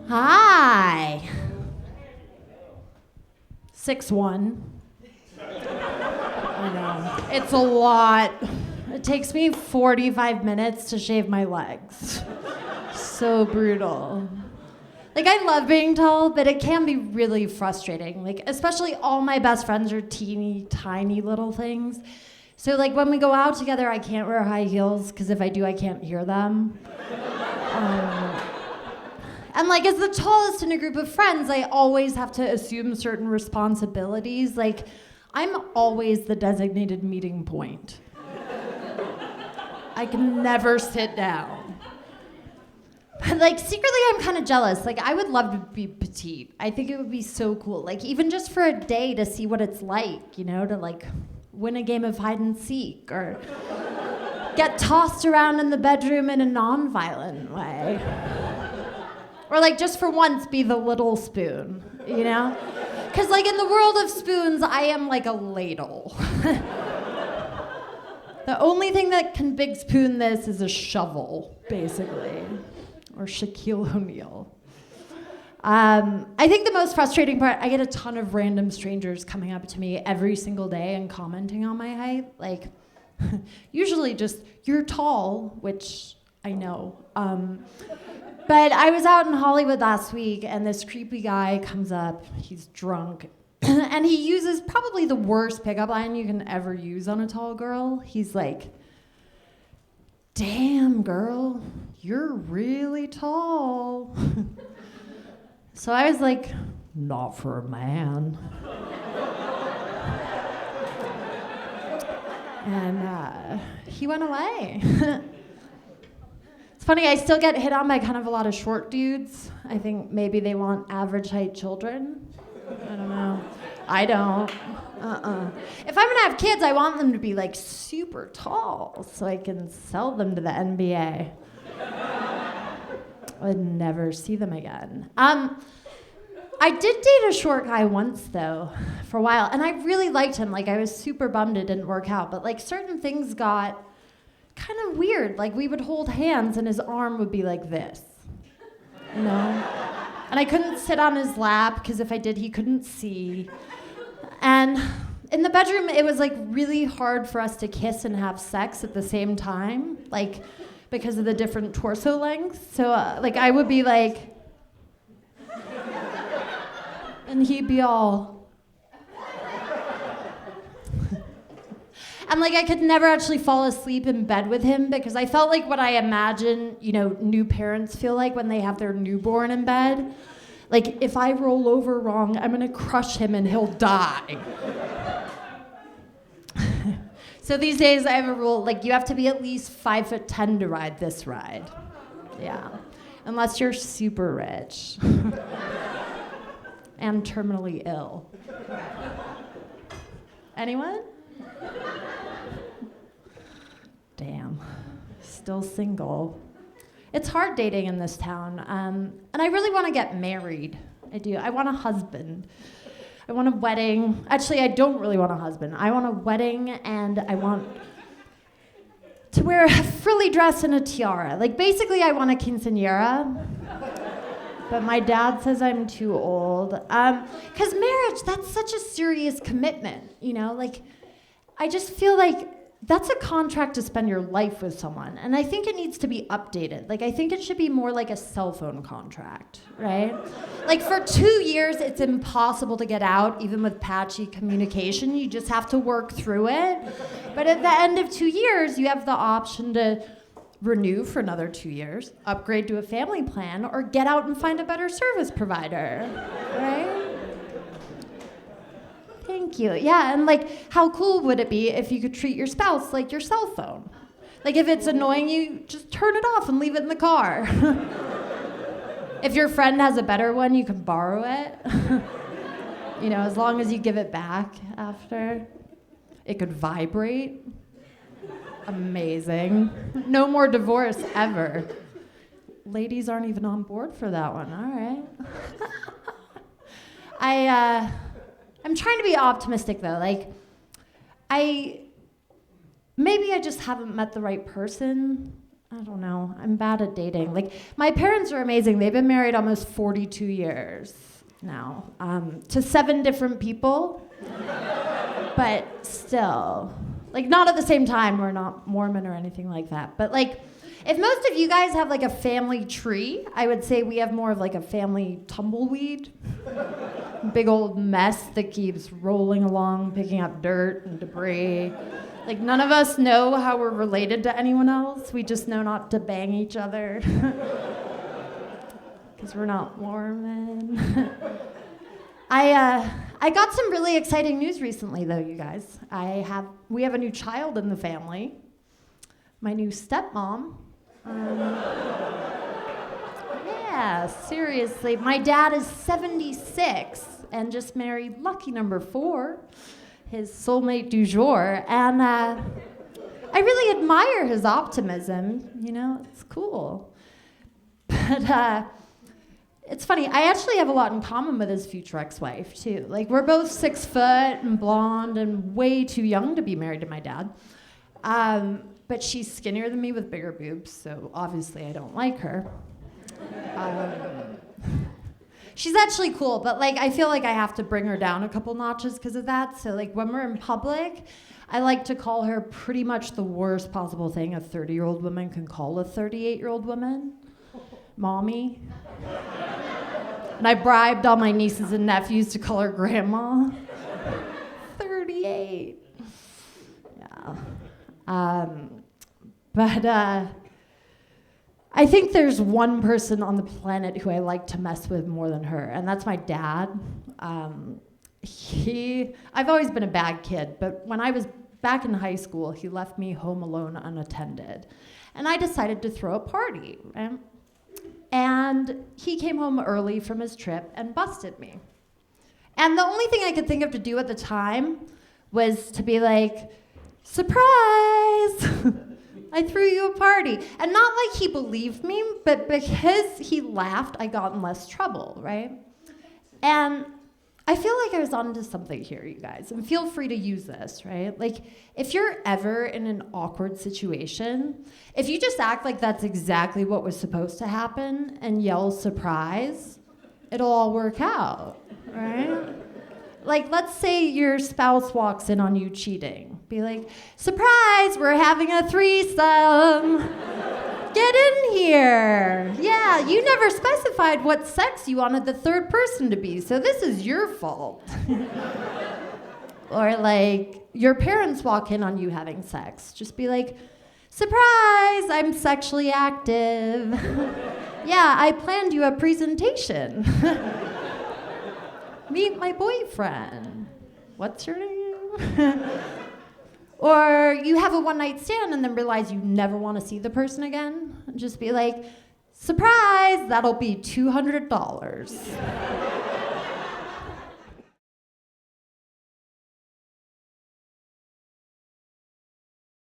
Hi. 6'1". I know. It's a lot. It takes me 45 minutes to shave my legs. So brutal. Like, I love being tall, but it can be really frustrating. Like, especially all my best friends are teeny, tiny little things. So, like, when we go out together, I can't wear high heels, because if I do, I can't hear them. And, like, as the tallest in a group of friends, I always have to assume certain responsibilities. Like, I'm always the designated meeting point. I can never sit down. But, like, secretly, I'm kind of jealous. Like, I would love to be petite. I think it would be so cool. Like, even just for a day to see what it's like, you know, to, like, win a game of hide and seek or get tossed around in the bedroom in a non-violent way. Or, like, just for once, be the little spoon, you know? Because, like, in the world of spoons, I am like a ladle. The only thing that can big spoon this is a shovel, basically. Or Shaquille O'Neal. I think the most frustrating part, I get a ton of random strangers coming up to me every single day and commenting on my height. Like, usually just, you're tall, which I know. But I was out in Hollywood last week, and this creepy guy comes up, he's drunk, and he uses probably the worst pickup line you can ever use on a tall girl. He's like, "Damn, girl, you're really tall." So I was like, not for a man. And he went away. It's funny, I still get hit on by kind of a lot of short dudes. I think maybe they want average height children. I don't know. I don't. If I'm gonna have kids, I want them to be like super tall so I can sell them to the NBA. I'd never see them again. I did date a short guy once though, for a while, and I really liked him. Like, I was super bummed it didn't work out, but like certain things got kind of weird. Like, we would hold hands and his arm would be like this, you know? And I couldn't sit on his lap because if I did, he couldn't see. And in the bedroom, it was like really hard for us to kiss and have sex at the same time, like because of the different torso lengths. So like I would be like, and he'd be all. And like I could never actually fall asleep in bed with him because I felt like what I imagine, you know, new parents feel like when they have their newborn in bed. Like, if I roll over wrong, I'm gonna crush him and he'll die. So these days I have a rule, like, you have to be at least 5'10" to ride this ride. Yeah. Unless you're super rich. And terminally ill. Anyone? Damn. Still single. It's hard dating in this town, and I really want to get married. I do. I want a husband. I want a wedding. Actually, I don't really want a husband. I want a wedding, and I want to wear a frilly dress and a tiara. Like, basically, I want a quinceañera. But my dad says I'm too old. Because marriage, that's such a serious commitment, you know? Like, I just feel like that's a contract to spend your life with someone. And I think it needs to be updated. Like, I think it should be more like a cell phone contract, right? Like, for 2 years, it's impossible to get out, even with patchy communication. You just have to work through it. But at the end of 2 years, you have the option to renew for another 2 years, upgrade to a family plan, or get out and find a better service provider, right? Thank you. Yeah, and like, how cool would it be if you could treat your spouse like your cell phone? Like, if it's annoying you, just turn it off and leave it in the car. If your friend has a better one, you can borrow it. You know, as long as you give it back after. It could vibrate. Amazing. No more divorce ever. Ladies aren't even on board for that one. All right. I'm trying to be optimistic though. Like, maybe I just haven't met the right person. I don't know. I'm bad at dating. Like, my parents are amazing. They've been married almost 42 years now, to 7 different people. But still, like, not at the same time. We're not Mormon or anything like that. But like, if most of you guys have like a family tree, I would say we have more of like a family tumbleweed. Big old mess that keeps rolling along, picking up dirt and debris. Like, none of us know how we're related to anyone else. We just know not to bang each other. Because we're not Mormon. I got some really exciting news recently, though, you guys. We have a new child in the family. My new stepmom. Yeah, seriously. My dad is 76 and just married lucky number 4, his soulmate du jour. And I really admire his optimism. You know, it's cool. But it's funny, I actually have a lot in common with his future ex-wife, too. Like, we're both 6 foot and blonde and way too young to be married to my dad. But she's skinnier than me with bigger boobs, so obviously I don't like her. She's actually cool, but like, I feel like I have to bring her down a couple notches because of that. So like, when we're in public, I like to call her pretty much the worst possible thing a 30-year-old woman can call a 38-year-old woman. Mommy. And I bribed all my nieces and nephews to call her grandma. 38. Yeah. But I think there's one person on the planet who I like to mess with more than her, and that's my dad. I've always been a bad kid, but when I was back in high school, he left me home alone unattended. And I decided to throw a party, right? And he came home early from his trip and busted me. And the only thing I could think of to do at the time was to be like, surprise! I threw you a party. And not like he believed me, but because he laughed, I got in less trouble, right? And I feel like I was onto something here, you guys. And feel free to use this, right? Like, if you're ever in an awkward situation, if you just act like that's exactly what was supposed to happen and yell surprise, it'll all work out, right? Like, let's say your spouse walks in on you cheating. Be like, surprise, we're having a threesome. Get in here. Yeah, you never specified what sex you wanted the third person to be, so this is your fault. Or like, your parents walk in on you having sex. Just be like, surprise, I'm sexually active. Yeah, I planned you a presentation. Meet my boyfriend. What's your name? Or you have a one-night stand and then realize you never want to see the person again. Just be like, surprise, that'll be $200.